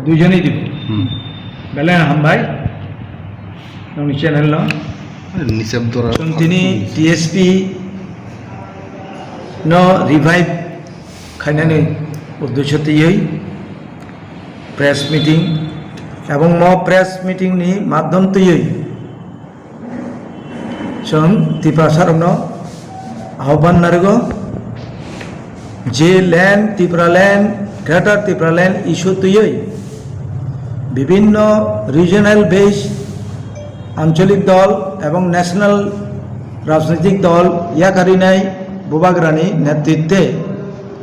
দুজনেই দিব বেলে হামবাই ননি চ্যানেল ন নিশব্দরা তিনি টিএসপি ন রিভাইভ খাইনানি উদ্দেশ্যতেই প্রেস মিটিং এবং প্রেস মিটিং नि माध्यमतयै जों त्रिपुरा सरकारनो आह्वान नारगौ जे land Tripura land greater Tripura land issue तयै विभिन्न रिजनल बेस आंचलिक दल एवं नेशनल राजनीतिक दल याकारिनाय बुबाग्रानि नेतृत्वे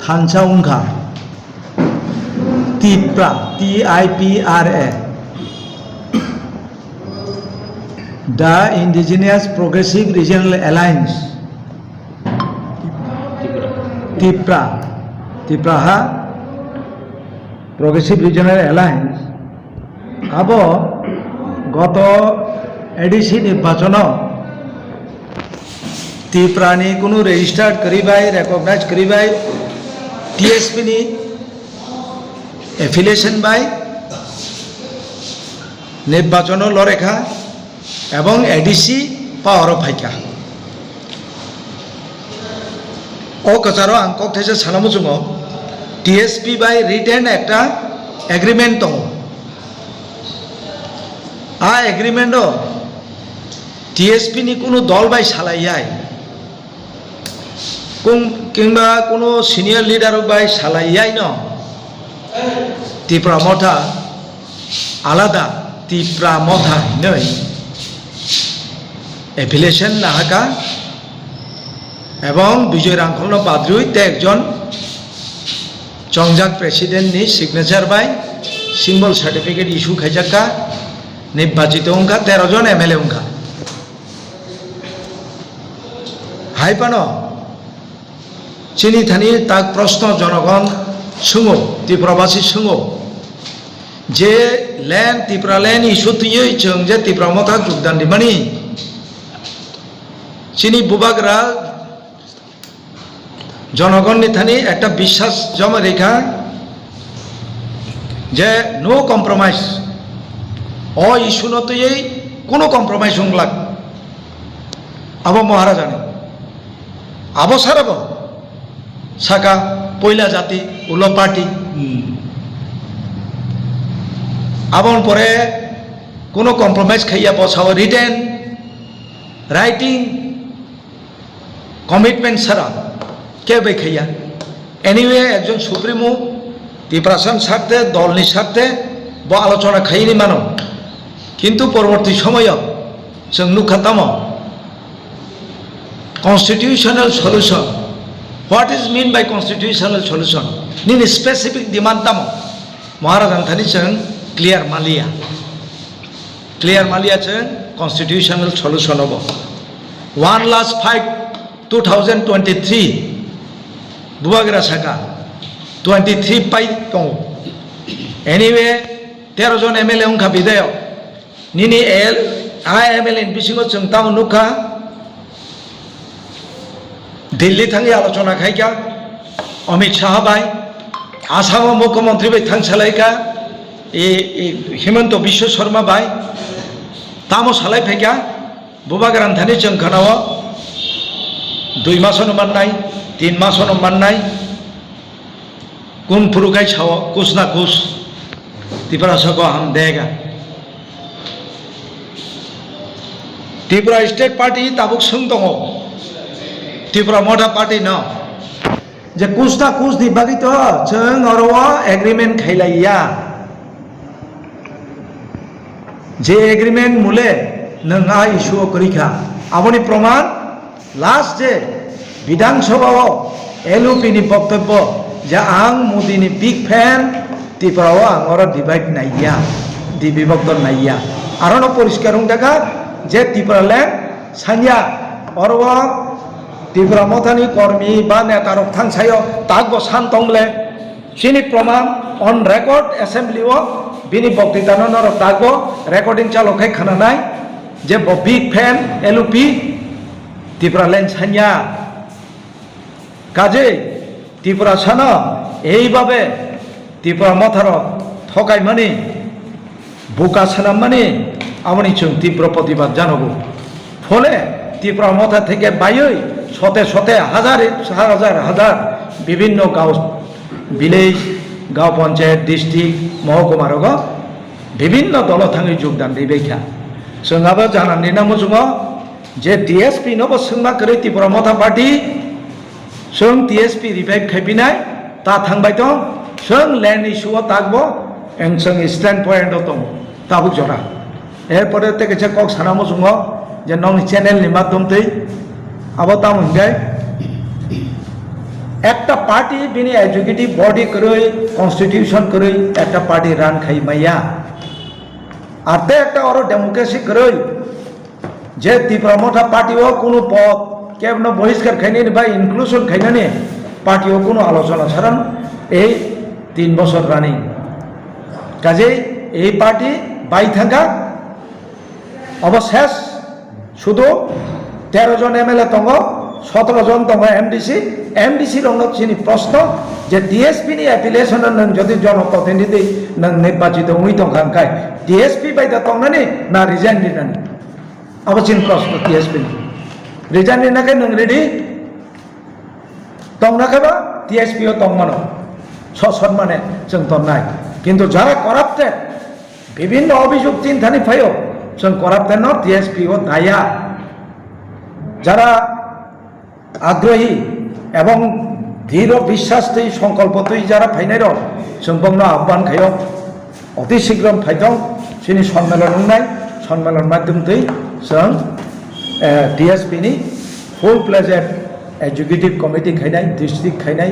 थानसा उंखा Tipra TIPRA the Indigenous Progressive Regional Alliance Tipra ha Progressive Regional Alliance abo goto ADC নির্বাচন Tipra ni কোনো registered করিবাই recognize করিবাই TSP ni এফিলিয়েশন বাই নির্বাচন লরেখা এবং এডিসি পাওয়ার ফাইকা ও কাছারো আংকক থেসে সানামুচুঙ টিএসপি বাই রিটেন একটা এগ্রিমেন্ট দङ आ एग्रिमेंट টিএসপি নি কোনো দল বাই সালাইয়াই কিংবা কোনো সিনিয়র লিডার বাই সালাইয়াই ন Tipra Motha Alada Tipra Motha नै এফিলিয়েশন নাহাকা এবং বিজয় রাংখল বাদ্রুই তে একজন চংজাক প্রেসিডেন্ট নি সিগনেচার বাই সিম্বল সার্টিফিকেট ইস্যু খাইজাকা নির্বাচিত অংখা 13 জন এমএলএ অংখা হাইপানো চিনি থানি তাক প্রশ্ন জনগণ सुङो त्रिपुराबासी सुङो जे लैंड त्रिपुरा लैंड इश्यू तुयै जों जे त्रिपुरा मथा जुगदान दिमानि चिनी बुबाग्रा जनगण नि थानि एकटा विश्वास जमा रेखा जे नो कम्प्रोमाइज ओ इश्यू न तुयै कोनो कम्प्रोमाइज होंगलाक आबो महाराजानि आबो साराबो साका पयला जाति उलो पार्टी आबन परे कोनो कम्प्रोमाइज खाइया बसाव रिटेन राइटिंग कमिटमेंट सारा के बे खाइया एनिवे एकजन सुप्रीमो त्रिपुरासन सार्थे दलनि सार्थे ब आलोचना खाइनि मानो किन्तु परवर्ती समय जों नुखाताम constitutional solution What is mean by constitutional solution? Nin specific demand tamo. Maharajan thani chang clear malia chang constitutional solution obo. One last fight 2023. Bubagra saka 23 pai kong. Anyway, 13 jon MLA ungkha bidayo. Nini MLA bisingo chang tamo nukha. Delhi थांगी आलोचना खाइका अमित शाह बाय आसाम मुख्यमंत्री बाय थांग सालायका हिमंत विश्व Sharma bye तामो सालाय फैका बुबाग्रान थानि जोंखानाव 2 मासनो माननाय 3 मासनो माननाय कुन फुरुखाय छाव कुछ ना कुछ त्रिपुरा सको हम देगा त्रिपुरा स्टेट पार्टी ताबुक सुं दङ Tipra Motha Party no je कुछ ना कुछ दिबागि तो जों अरवा एग्रीमेंट खाइलाया जे एग्रीमेंट मुले नङा इश्यू करिखा आबनि प्रमाण लास्ट जे विधानसभाव एलओपि नि बक्तव्य जे आं मोदी नि बिग फैन त्रिपुराव आं अर डिवाइड नाइया दिबिभक्त नाइया आरो परिष्कार उंदाका जे त्रिपुरा लैंड सान्या अरवा त्रिपुरा मथानि कर्मी बा नेतारक थांसायो तागबो सानतंगले सिनि प्रमाण ऑन रेकॉर्ड असेंबली ओ बिनि बक्तृतानो नर तागबो रेकॉर्डिंग चालुखाय खानानाय जे बिग फैन एलओपि त्रिपुरा लैंड सान्या কাজে ত্রিপুরা সানা এইভাবে Tripura মথার thkai mani buka sanam mani amoni chung তীব্র প্রতিবাদ জানাবো ফলে ত্রিপুরা মথা থেকে বাইরে শতে শতে হাজার বিভিন্ন গাঁও ভিলেজ গাঁও পঞ্চায়েত ডিস্ট্রিক্ট মহকুমার বিভিন্ন দল থাঙি যোগদান दैबायखा जोंहाबो जानानै नांगौ जोङो जे टीएसपी नबो सोंमा करे ত্রিপুরা मथा पार्टी जों टीएसपी रिभाइव खायफिनाय ता थांबाय दं जों लैंड इश्यूआव तागबो एं जों स्टैंड पॉइंट दं ताबुक जरा एरपरे ते केसे कक सानामो जोङो जे नंनि चैनल नि माध्यमयै आबो ता मोनगाय একটা পার্টি বিনি এক্সিকিউটিভ বডি করে কনস্টিটিউশন করে একটা পার্টি রান খাই মাইয়া আর তে একটা আরো ডেমোক্রেসি করে যে ত্রিপুরা মথা পার্টিও কোনো পদ কেবল বহিষ্কার খাইনি বা ইনক্লুশন খাইনানি পার্টিও কোনো আলোচনা ছাড়ান এই 3 বছর রানিং কাজেই এই পার্টি বাই থাকা অবশেষ শুধু 13 জন এমএলএ তঙ্গ 17 জন তঙ্গ এমডিসি রঙত চিনি প্রশ্ন যে টিএসপি নি অ্যাপিলেশন নং যদি জনপ্রতিনিধি নং নির্বাচিত উই তংখানকাই টিএসপি বাইদা তংনানি না রিজাইন দিনানি আবচিন প্রশ্ন টিএসপি রিজাইন দিনাকে নং রেডি তংনাকেবা টিএসপিও তংমানো সসম্মানে जों তংনাই কিন্তু যারা করাপ্টেড বিভিন্ন অভিযোগ চিন্তানি ফাইও जों করাপ্টেড ন টিএসপিও দায়া যারা আগ্রহী এবং দৃঢ় বিশ্বাসতেই সংকল্পতেই যারা ফাইনাই রং সম্পূর্ণ আহ্বান খাইও অতি শীঘ্র ফাইদং সিনি সম্মেলন মাধ্যমতেই जों টিএসপিনি ফুল প্লেজেড এক্সিকিউটিভ কমিটি খাইনাই ডিস্ট্রিক্ট খাইনাই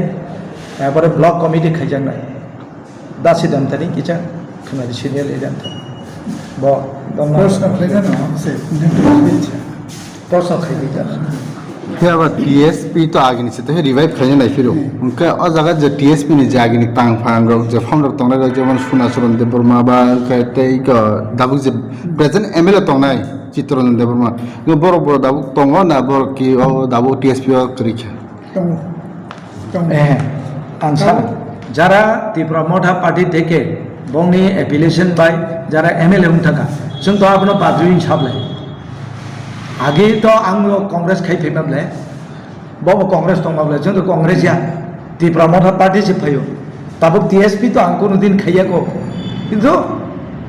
এরপরে ব্লক কমিটি খাইজাनाय दा सिद्धांतनि किचा खोनादि सिनियर एजेंट ब प्रश्न खाइजानो प्रश्न खाइजा फिर अब टीएसपी तो आगे नहीं तो रिवाइव खाने नहीं फिर उनका और जगह जो टीएसपी ने जागे नहीं पांग फांग रोग जो फाउंडर तोंगना रोग जो मन सुना सुरन दे बर्मा बा कहते ही का दाबुक जो प्रेजेंट एमएलए तोंगना है चित्तरन दे बर्मा जो बरो बरो दाबुक तोंगो ना बरो की ओ दाबुक टीएसपी और करिके आंसार যারা ত্রিপুরা মথা পার্টি থেকে বংনি অ্যাপিলেশন বাই যারা এমএলএ থাকা जों तो आपनो बाजुइन साबलाय आगे तो आं कांग्रेस खाइफैमाब्ले बब कांग्रेस दंबाब्ले जों तो कांग्रेसिया त्रिपुरा मथा पार्टी से फैयो ताबो टीएसपी तो आं कोनो दिन खाइयाको किन्तु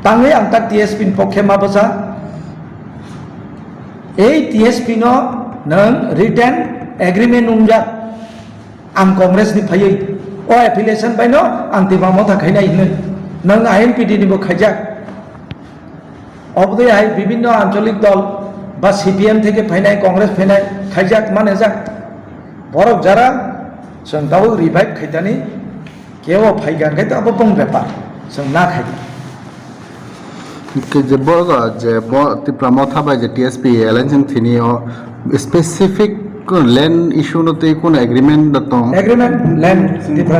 तांगै आं ता टीएसपी पक्षे माबसा এই टीएसपी नो नों रिटेन एग्रीमेंट उंजा आं कांग्रेस नि फैयो ओ एफिलिएशन बायनो आं त्रिपुरा मथा खाइनाय नों आईएनपीडी निबो खाइजा অবদে আই বিভিন্ন আঞ্চলিক দল বা সিপিএম থেকে ফাইনাই কংগ্রেস ফাইনাই খাইজাক মানে যাক বরক যারা जों दाउ रिभाइव खाइदानि केव फाइगान खाइदा अब बंग बेपार जों ना खाइदा के जे बगा जे त्रिपुरा मथा बाय जे टीएसपी एलायंस थिनि स्पेसिफिक लैंड इशू नते कोन एग्रीमेंट दतो एग्रीमेंट लैंड त्रिपुरा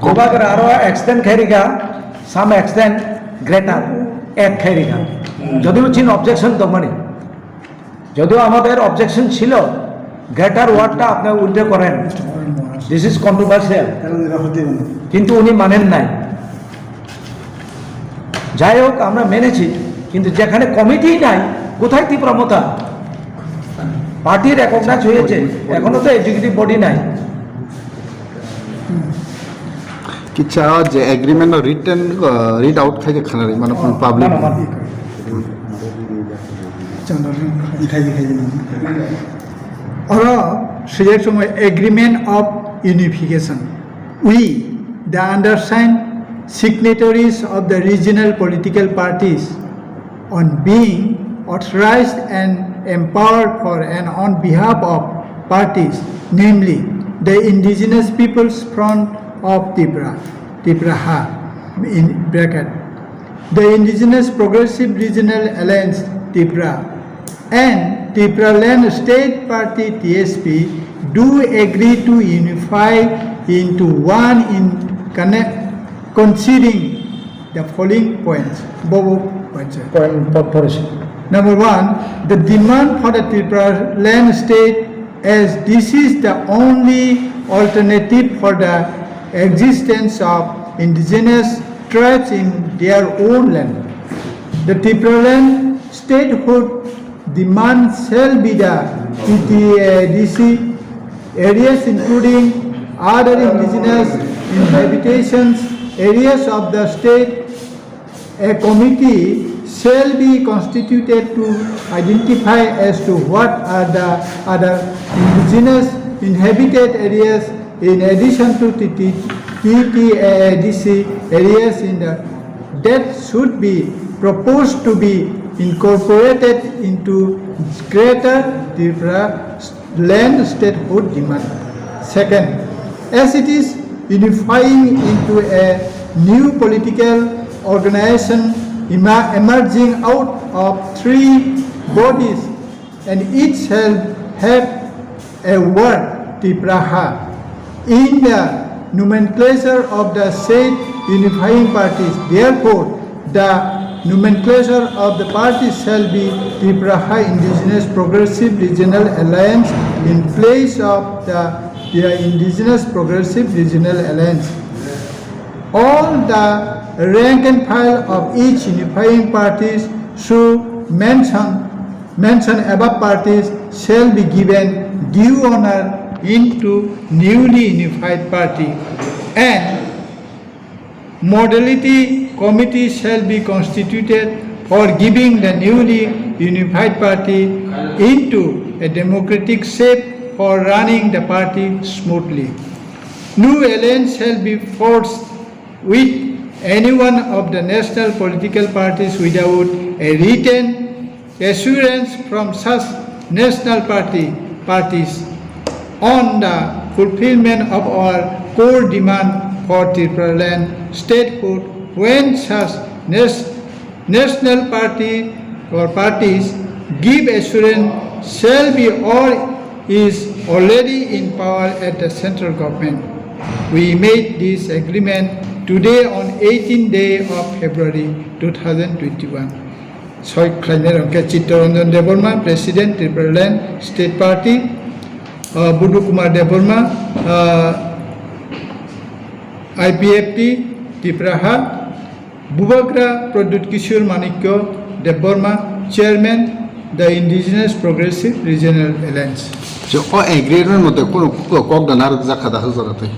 कोबागर आरो एक्सटेंड खाइरिगा साम एक्सटेंड ग्रेटर এক খাইরিগা যদিও চিন অবজেকশন তো মানে যদিও আমাদের অবজেকশন ছিল গ্রেটার ওয়ার্ডটা আপনি উল্লেখ করেন দিস ইজ কন্ট্রোভার্সিয়াল কিন্তু উনি মানেন নাই যাই হোক আমরা মেনেছি কিন্তু যেখানে কমিটি নাই কোথায় ত্রিপুরা মথা পার্টি রেকগনাইজ হয়েছে এখনো তো এক্সিকিউটিভ বডি নাই कि चाह जे एग्रीमेंट और रिटर्न रीड आउट खाई खाना रही मानो पब्लिक और सुजेक समय agreement of unification we the undersign signatories of the regional political parties on being authorized and empowered for and on behalf of parties, namely the Indigenous Peoples Front of Tipra in bracket, the Indigenous Progressive Regional Alliance Tipra and Tipra Land State Party TSP do agree to unify into one in considering the following points. Number one, the demand for the Tipra Land State, as this is the only alternative for the existence of indigenous tribes in their own land. The Tipra land statehood demand shall be the PTADC areas including other indigenous inhabitations areas of the state. A committee shall be constituted to identify as to what are the other indigenous inhabited areas in addition to PTADC areas in the that should be proposed to be incorporated into Greater Tipra land statehood demand. Second, as it is unifying into a new political organization emerging out of three bodies and each shall have a word Tipraha in the nomenclature of the said unifying parties. Therefore, the nomenclature of the parties shall be Tipraha Indigenous Progressive Regional Alliance in place of the Indigenous Progressive Regional Alliance. All the rank and file of each unifying parties should mention above parties shall be given due honor into newly unified party, and modality committee shall be constituted for giving the newly unified party into a democratic shape for running the party smoothly. No alliance shall be forced with any one of the national political parties without a written assurance from such national parties on the fulfillment of our core demand for Tipra land statehood. When such national party or parties give assurance shall be or is already in power at the central government. We made this agreement today on 18th day of February 2021. Soy Khlainarongke Chittaranjan Deborma, President, Tipra Land State Party, Budu Kumar Deborma, IPFT, Tipraha, Bubagra Pradut Kishore Manikyo Deborma, Chairman, the Indigenous Progressive Regional Alliance. So, all agreement with the Kok Danar Zakada Hazarate.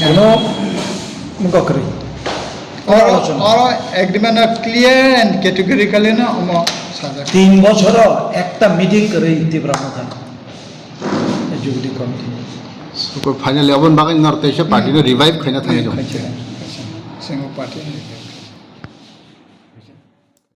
Ano mukakri. All agreement are clear and categorically na omo saja. 3 বছর একটা meeting করে তীব্রা প্রধান executive committee So, finally, Abon Bagan North Asia Party revive Khaina Thaino. Single party.